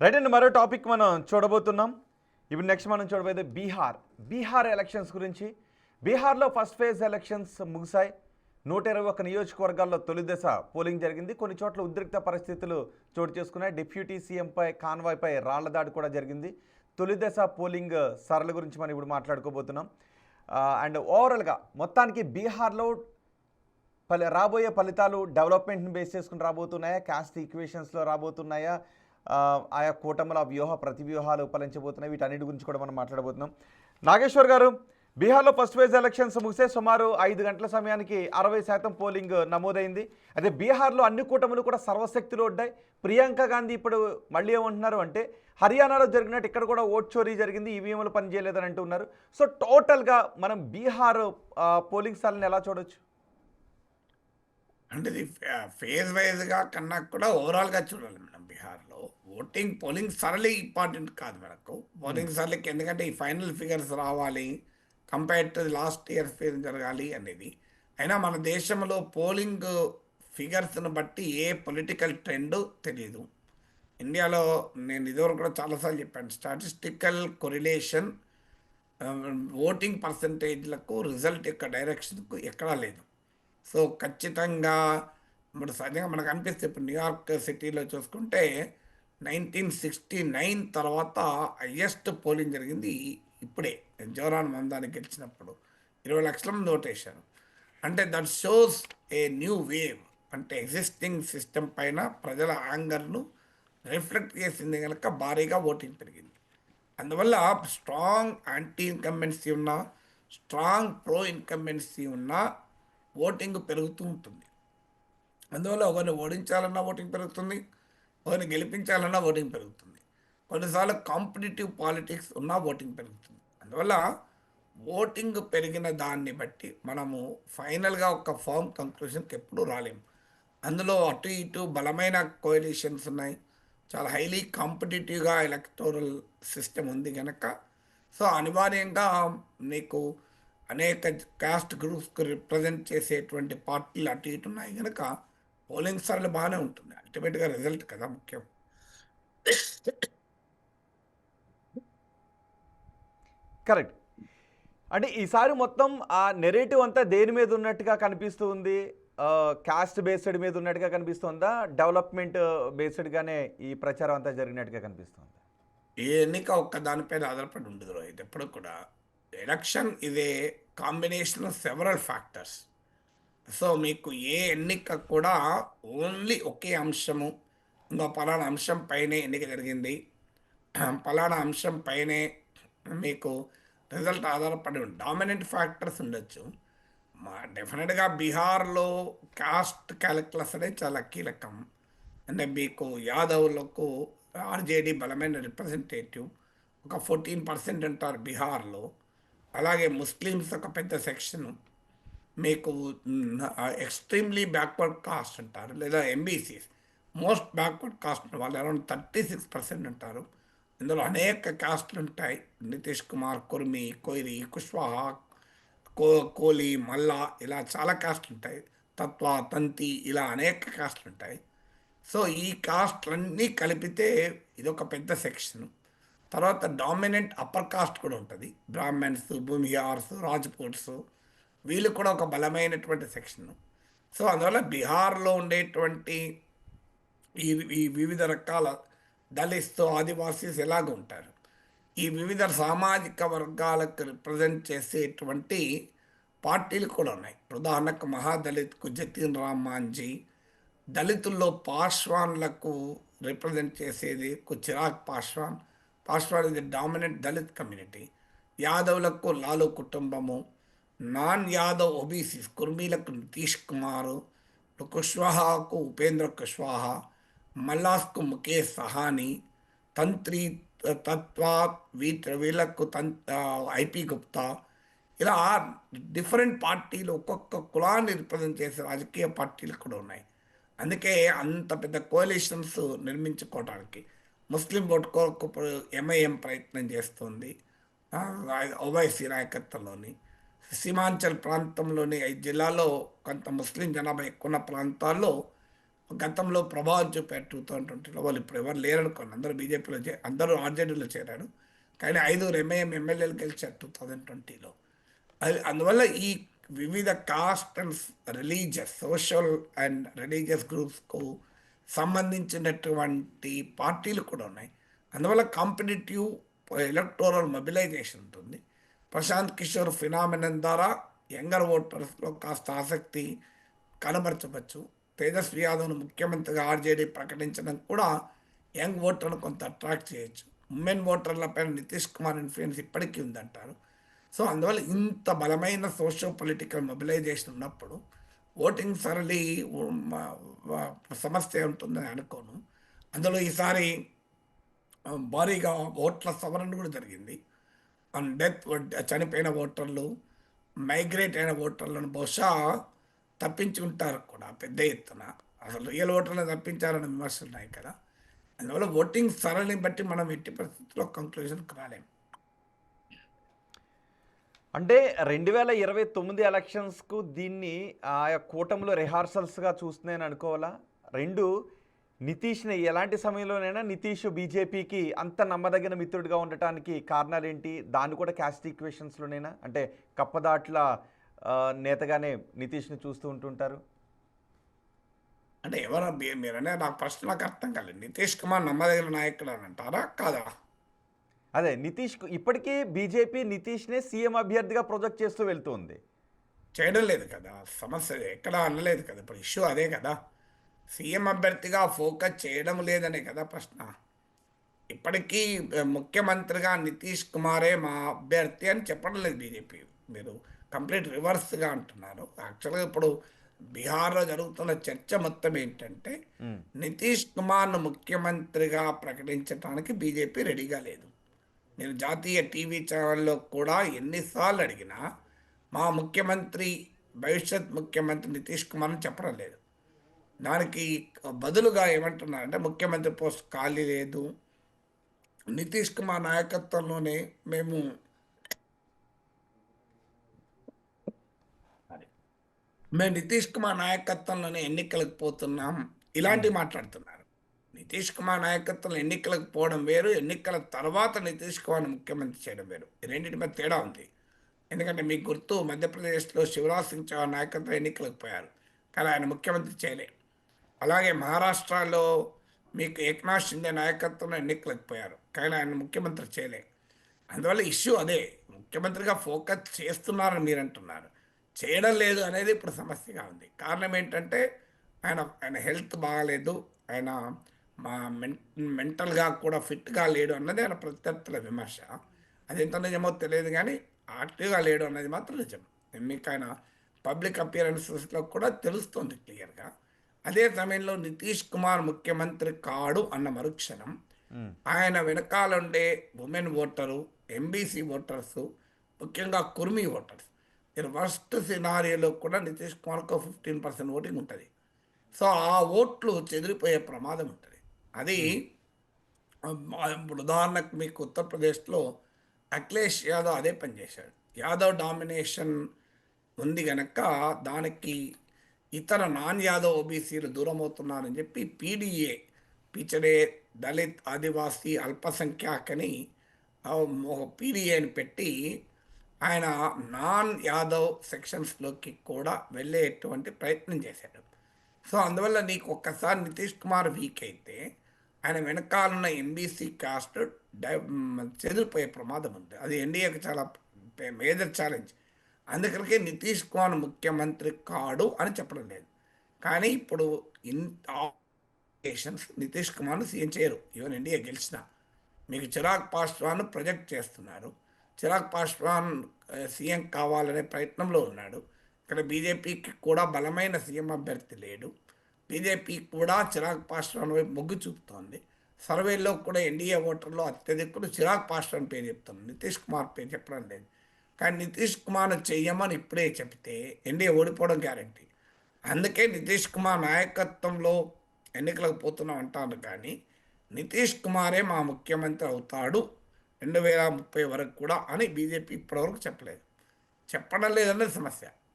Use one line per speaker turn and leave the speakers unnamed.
Right అండి, మరో topic మనం చూడబోతున్నాం. ఇప్పుడు నెక్స్ట్ మనం చూడబోయేది బీహార్ ఎలక్షన్స్ గురించి. బీహార్లో ఫస్ట్ ఫేజ్ ఎలక్షన్స్ ముగిశాయి. 121 నియోజకవర్గాల్లో తొలి దశ పోలింగ్ జరిగింది. కొన్ని చోట్ల ఉద్రిక్త పరిస్థితులు చోటు చేసుకున్నాయి. డిప్యూటీ సీఎంపై కాన్వాయ్పై రాళ్ల దాడి కూడా జరిగింది. తొలి దశ పోలింగ్ సరళ గురించి మనం ఇప్పుడు మాట్లాడుకోబోతున్నాం. అండ్ ఓవరాల్గా మొత్తానికి బీహార్లో రాబోయే ఫలితాలు డెవలప్మెంట్ని బేస్ చేసుకుని రాబోతున్నాయా, క్యాస్ట్ ఈక్వేషన్స్లో రాబోతున్నాయా, ఆయా కూటముల వ్యూహ ప్రతివ్యూహాలు ఫలించబోతున్నాయి, వీటన్నిటి గురించి కూడా మనం మాట్లాడబోతున్నాం. నాగేశ్వర్ గారు, బీహార్లో ఫస్ట్ ఫేజ్ ఎలక్షన్స్ ముగిసే సుమారు 5 గంటల సమయానికి 60% పోలింగ్ నమోదైంది. అదే బీహార్లో అన్ని కూటములు కూడా సర్వశక్తులు ఒడ్డాయి. ప్రియాంక గాంధీ ఇప్పుడు మళ్ళీ ఏమంటున్నారు అంటే, హర్యానాలో జరిగినట్టు ఇక్కడ కూడా ఓట్ చోరీ జరిగింది, ఈవీఎంలు పనిచేయలేదని అంటున్నారు. సో టోటల్గా మనం బీహార్ పోలింగ్ స్థలాన్ని ఎలా చూడొచ్చు?
అంటే ఇది ఫేజ్ వైజ్గా కన్నా కూడా ఓవరాల్గా చూడాలి మేడం. బీహార్లో పోలింగ్ సరళి ఇంపార్టెంట్ కాదు మనకు. పోలింగ్ సరళికి ఎందుకంటే ఈ ఫైనల్ ఫిగర్స్ రావాలి, compare to last year phase జరగాలి అనేది. అయినా మన దేశంలో పోలింగ్ ఫిగర్స్ను బట్టి ఏ పొలిటికల్ ట్రెండ్ తెలియదు. ఇండియాలో నేను ఇదివరకు కూడా చాలాసార్లు చెప్పాను, స్టాటిస్టికల్ కొరిలేషన్ ఓటింగ్ పర్సంటేజ్లకు రిజల్ట్ యొక్క డైరెక్షన్కు ఎక్కడా లేదు. సో ఖచ్చితంగా ఇప్పుడు సహజంగా మనకు అనిపిస్తే, ఇప్పుడు న్యూయార్క్ సిటీలో చూసుకుంటే 1969 తర్వాత హయ్యెస్ట్ పోలింగ్ జరిగింది ఇప్పుడే. జోరాన్ మందాని గెలిచినప్పుడు 20 లక్షల మంది ఓటేశారు. అంటే that shows a new wave. అంటే ఎగ్జిస్టింగ్ సిస్టమ్ పైన ప్రజల యాంగర్ను రిఫ్లెక్ట్ చేసింది కనుక భారీగా ఓటింగ్ పెరిగింది. అందువల్ల స్ట్రాంగ్ యాంటీ ఇన్కంబెన్సీ ఉన్న, స్ట్రాంగ్ ప్రో ఇన్కంబెన్సీ ఉన్న ఓటింగ్ పెరుగుతూ ఉంటుంది. అందువల్ల ఒకరిని ఓడించాలన్నా ఓటింగ్ పెరుగుతుంది, ఒకరిని గెలిపించాలన్నా ఓటింగ్ పెరుగుతుంది. కొన్నిసార్లు కాంపిటేటివ్ పాలిటిక్స్ ఉన్నా ఓటింగ్ పెరుగుతుంది. అందువల్ల ఓటింగ్ పెరిగిన దాన్ని బట్టి మనము ఫైనల్గా ఒక ఫర్మ్ కంక్లూషన్కి ఎప్పుడూ రాలేము. అందులో అటు ఇటు బలమైన కోయలిషన్స్ ఉన్నాయి, చాలా హైలీ కాంపిటేటివ్గా ఎలక్టోరల్ సిస్టమ్ ఉంది కనుక. సో అనివార్యంగా నీకు అనేక కాస్ట్ గ్రూప్స్కి రిప్రజెంట్ చేసేటువంటి పార్టీలు అటు ఇటు ఉన్నాయి కనుక పోలింగ్ సరళి బాగానే ఉంటుంది. అల్టిమేట్గా రిజల్ట్ కదా ముఖ్యం.
కరెక్ట్. అంటే ఈసారి మొత్తం ఆ నెరేటివ్ అంతా దేని మీద ఉన్నట్టుగా కనిపిస్తూ ఉంది? కాస్ట్ బేస్డ్ మీద ఉన్నట్టుగా కనిపిస్తుందా, డెవలప్మెంట్ బేస్డ్గానే ఈ ప్రచారం అంతా జరిగినట్టుగా కనిపిస్తుంది?
ఏ ఎన్నిక ఒక్క దానిపైన ఆధారపడి ఉండదు రోహిత్. ఎప్పుడు కూడా election is a combination of several factors. So మీకు ఏ ఎన్నిక కూడా ఓన్లీ ఒకే అంశము, ఇంకా పలానా అంశం పైనే ఎన్నిక జరిగింది, పలానా అంశం పైనే మీకు రిజల్ట్ ఆధారపడి డామినెంట్ ఫ్యాక్టర్స్ ఉండొచ్చు. డెఫినెట్గా బీహార్లో కాస్ట్ క్యాలిక్యులస్ అనేది చాలా కీలకం. అంటే మీకు యాదవులకు ఆర్జేడీ బలమైన రిప్రజెంటేటివ్ ఒక 14% అంటారు బీహార్లో. అలాగే ముస్లిమ్స్ ఒక పెద్ద సెక్షన్, మీకు ఎక్స్ట్రీమ్లీ బ్యాక్వర్డ్ కాస్ట్ అంటారు, లేదా ఎంబీసీస్ మోస్ట్ బ్యాక్వర్డ్ కాస్ట్ వాళ్ళు అరౌండ్ 36% అంటారు. ఇందులో అనేక కాస్ట్లు ఉంటాయి. నితీష్ కుమార్, కుర్మి, కొయిరి, కుష్వాహా, కోలి, మల్లా, ఇలా చాలా కాస్ట్లు ఉంటాయి. తత్వ, తంతి, ఇలా అనేక కాస్ట్లు ఉంటాయి. సో ఈ కాస్ట్లన్నీ కలిపితే ఇదొక పెద్ద సెక్షన్. తర్వాత డామినెంట్ అప్పర్ కాస్ట్ కూడా ఉంటుంది, బ్రాహ్మణ్స్, భూమిహార్స్, రాజ్పూట్స్, వీళ్ళు కూడా ఒక బలమైనటువంటి సెక్షన్. సో అందువల్ల బీహార్లో ఉండేటువంటి ఈ వివిధ రకాల దళిత్స్, ఆదివాసీస్ ఎలాగ ఉంటారు, ఈ వివిధ సామాజిక వర్గాలకు రిప్రజెంట్ చేసేటువంటి పార్టీలు కూడా ఉన్నాయి. ఉదాహరణకు మహాదళిత్కు జతీన్ రామ్ మాంఝీ, దళితుల్లో పాశ్వాన్లకు రిప్రజెంట్ చేసేది చిరాగ్ పాశ్వాన్. పాశ్వాన్ ఇది డామినెంట్ దళిత్ కమ్యూనిటీ. యాదవులకు లాలు కుటుంబము, నాన్ యాదవ్ ఓబీసీస్ కుర్మీలకు నితీష్ కుమార్, కుష్వాహాకు ఉపేంద్ర కుష్వాహా, మల్లాస్కు ముఖేష్ సహానీ, తంత్రి తత్వ వీళ్ళకు ఐపీ గుప్తా, ఇలా డిఫరెంట్ పార్టీలు ఒక్కొక్క కులాన్ని రిప్రజెంట్ చేసే రాజకీయ పార్టీలు కూడా ఉన్నాయి. అందుకే అంత పెద్ద కోalitions నిర్మించుకోవడానికి ముస్లిం ఓట్ కొరకు ఎంఐఎం ప్రయత్నం చేస్తుంది, ఓవైసీ నాయకత్వంలోని. సీమాంచల్ ప్రాంతంలోని 5 జిల్లాల్లో కొంత ముస్లిం జనాభా ఎక్కువ ఉన్న ప్రాంతాల్లో గతంలో ప్రభావం చూపారు 2020లో. వాళ్ళు ఇప్పుడు ఎవరు లేరనుకోండి, అందరూ బీజేపీలో అందరూ ఆర్జేడీలో చేరారు. కానీ 5 ఎంఐఎం ఎమ్మెల్యేలు గెలిచారు 2020లో. అది అందువల్ల ఈ వివిధ caste and religious, social and religious గ్రూప్స్కు సంబంధించినటువంటి పార్టీలు కూడా ఉన్నాయి. అందువల్ల కాంపిటేటివ్ ఎలక్టోరల్ మొబిలైజేషన్ ఉంటుంది. ప్రశాంత్ కిషోర్ ఫినామినన్ ద్వారా యంగర్ ఓటర్స్లో కాస్త ఆసక్తి కనబరచవచ్చు. తేజస్వి యాదవ్ను ముఖ్యమంత్రిగా ఆర్జేడీ ప్రకటించడం కూడా యంగ్ ఓటర్ను కొంత అట్రాక్ట్ చేయొచ్చు. ఉమెన్ ఓటర్లపైన నితీష్ కుమార్ ఇన్ఫ్లుయెన్స్ ఇప్పటికీ ఉందంటారు. సో అందువల్ల ఇంత బలమైన సోషో పొలిటికల్ మొబిలైజేషన్ ఉన్నప్పుడు ఓటింగ్ సరళి సమస్య ఉంటుందని అనుకోను. అందులో ఈసారి భారీగా ఓట్ల సవరణ కూడా జరిగింది. డెత్, చనిపోయిన ఓటర్లు, మైగ్రేట్ అయిన ఓటర్లను బహుశా తప్పించి ఉంటారు కూడా పెద్ద ఎత్తున. అసలు రియల్ ఓటర్లను తప్పించారన్న విమర్శలు ఉన్నాయి కదా. అందువల్ల ఓటింగ్ సరళిని బట్టి మనం ఎట్టి పరిస్థితుల్లో కంక్లూజన్కి రాలేము.
అంటే 2029 ఎలక్షన్స్కు దీన్ని ఆయా కూటమిలో రిహార్సల్స్గా చూస్తున్నాయని అనుకోవాలా? రెండు, నితీష్ని ఎలాంటి సమయంలోనైనా నితీష్ బీజేపీకి అంత నమ్మదగిన మిత్రుడిగా ఉండటానికి కారణాలు ఏంటి? దాన్ని కూడా క్యాస్ట్ ఈక్వేషన్స్లోనైనా, అంటే కప్పదాట్ల నేతగానే నితీష్ని చూస్తూ ఉంటుంటారు.
అంటే ఎవరు మీరనే నాకు ప్రశ్న నాకు అర్థం కాలేదు. నితీష్ కుమార్ నమ్మదగిన నాయకుడు అని అంటారా కాదా?
అదే నితీష్ ఇప్పటికీ బీజేపీ నితీష్నే సీఎం అభ్యర్థిగా ప్రొజెక్ట్ చేస్తూ వెళ్తుంది.
చేయడం లేదు కదా, సమస్య ఎక్కడ అనలేదు కదా. ఇప్పుడు ఇష్యూ అదే కదా, సీఎం అభ్యర్థిగా ఫోకస్ చేయడం లేదనే కదా ప్రశ్న. ఇప్పటికీ ముఖ్యమంత్రిగా నితీష్ కుమారే మా అభ్యర్థి అని చెప్పడం లేదు బీజేపీ. మీరు కంప్లీట్ రివర్స్గా అంటున్నారు. యాక్చువల్గా ఇప్పుడు బీహార్లో జరుగుతున్న చర్చ మొత్తం ఏంటంటే నితీష్ కుమార్ను ముఖ్యమంత్రిగా ప్రకటించడానికి బీజేపీ రెడీగా లేదు. నేను జాతీయ టీవీ ఛానల్లో కూడా ఎన్నిసార్లు అడిగినా మా ముఖ్యమంత్రి, భవిష్యత్ ముఖ్యమంత్రి నితీష్ కుమార్ని చెప్పడం లేదు. దానికి బదులుగా ఏమంటున్నారంటే ముఖ్యమంత్రి పోస్ట్ ఖాళీ లేదు, నితీష్ కుమార్ నాయకత్వంలోనే మేము నితీష్ కుమార్ నాయకత్వంలోనే ఎన్నికలకు పోతున్నాం, ఇలాంటివి మాట్లాడుతున్నారు. నితీష్ కుమార్ నాయకత్వంలో ఎన్నికలకు పోవడం వేరు, ఎన్నికల తర్వాత నితీష్ కుమార్ని ముఖ్యమంత్రి చేయడం వేరు. ఈ రెండింటి మధ్య తేడా ఉంది. ఎందుకంటే మీకు గుర్తు, మధ్యప్రదేశ్లో శివరాజ్ సింగ్ చౌహాన్ నాయకత్వం ఎన్నికలకు పోయారు, కానీ ఆయన ముఖ్యమంత్రి చేయలే. అలాగే మహారాష్ట్రలో మీకు ఏక్నాథ్ షిండే నాయకత్వంలో ఎన్నికలకు పోయారు, కానీ ఆయన ముఖ్యమంత్రి చేయలే. అందువల్ల ఇష్యూ అదే, ముఖ్యమంత్రిగా ఫోకస్ చేస్తున్నారని మీరు అంటున్నారు, చేయడం లేదు అనేది ఇప్పుడు సమస్యగా ఉంది. కారణం ఏంటంటే ఆయన హెల్త్ బాగాలేదు, ఆయన మా మెంటల్గా కూడా ఫిట్గా లేడు అన్నది ఆయన ప్రత్యర్థుల విమర్శ. అది ఎంత నిజమో తెలియదు, కానీ యాక్టివ్గా లేడు అన్నది మాత్రం నిజం. మీకు ఆయన పబ్లిక్ అపియరెన్సెస్లో కూడా తెలుస్తుంది క్లియర్గా. అదే సమయంలో నితీష్ కుమార్ ముఖ్యమంత్రి కాడు అన్న మరుక్షణం ఆయన వెనకాలండే ఉమెన్ ఓటరు, ఎంబీసీ ఓటర్సు, ముఖ్యంగా కుర్మీ ఓటర్స్, మీరు వర్స్ట్ సినారియోలో కూడా నితీష్ కుమార్కు 15% ఓటింగ్ ఉంటుంది. సో ఆ ఓట్లు చెదిరిపోయే ప్రమాదం ఉంటుంది. అది ఇప్పుడు ఉదాహరణకు మీకు ఉత్తరప్రదేశ్లో అఖిలేష్ యాదవ్ అదే పనిచేశాడు. యాదవ్ డామినేషన్ ఉంది కనుక దానికి ఇతర నాన్ యాదవ్ ఓబీసీలు దూరం అవుతున్నారని చెప్పి పీడీఏ, పిచడే, దళిత్, ఆదివాసీ, అల్పసంఖ్యాకని పీడీఏని పెట్టి ఆయన నాన్ యాదవ్ సెక్షన్స్లోకి కూడా వెళ్ళేటువంటి ప్రయత్నం చేశాడు. సో అందువల్ల నీకు ఒక్కసారి నితీష్ కుమార్ వీక్ అయితే ఆయన వెనకాలన్న ఎంబీసీ కాస్ట్ చెదిరిపోయే ప్రమాదం ఉంది. అది ఎన్డీఏకి చాలా మేజర్ ఛాలెంజ్. అందుకనికే నితీష్ కుమార్ ముఖ్యమంత్రి కాడు అని చెప్పడం లేదు. కానీ ఇప్పుడు నితీష్ కుమార్ను సీఎం చేయరు. ఈవెన్ ఎన్డీఏ గెలిచిన మీకు చిరాగ్ పాస్వాన్ ప్రొజెక్ట్ చేస్తున్నారు. చిరాగ్ పాస్వాన్ సీఎం కావాలనే ప్రయత్నంలో ఉన్నాడు. ఇక్కడ బీజేపీకి కూడా బలమైన సీఎం అభ్యర్థి లేడు. బీజేపీ కూడా చిరాగ్ పాస్వాన్ వైపు మొగ్గు చూపుతోంది. సర్వేల్లో కూడా ఎన్డీఏ ఓటర్లో అత్యధికులు చిరాగ్ పాస్వాన్ పేరు చెప్తుంది, నితీష్ కుమార్ పేరు చెప్పడం లేదు. కానీ నితీష్ కుమార్ను చెయ్యమని ఇప్పుడే చెప్తే ఎన్డీఏ ఓడిపోవడం గ్యారంటీ. అందుకే నితీష్ కుమార్ నాయకత్వంలో ఎన్నికలకు పోతున్నాం అంటారు, కానీ నితీష్ కుమారే మా ముఖ్యమంత్రి అవుతాడు 2030 వరకు కూడా అని బీజేపీ ఇప్పటివరకు చెప్పలేదు. చెప్పడం లేదన్నది సమస్య.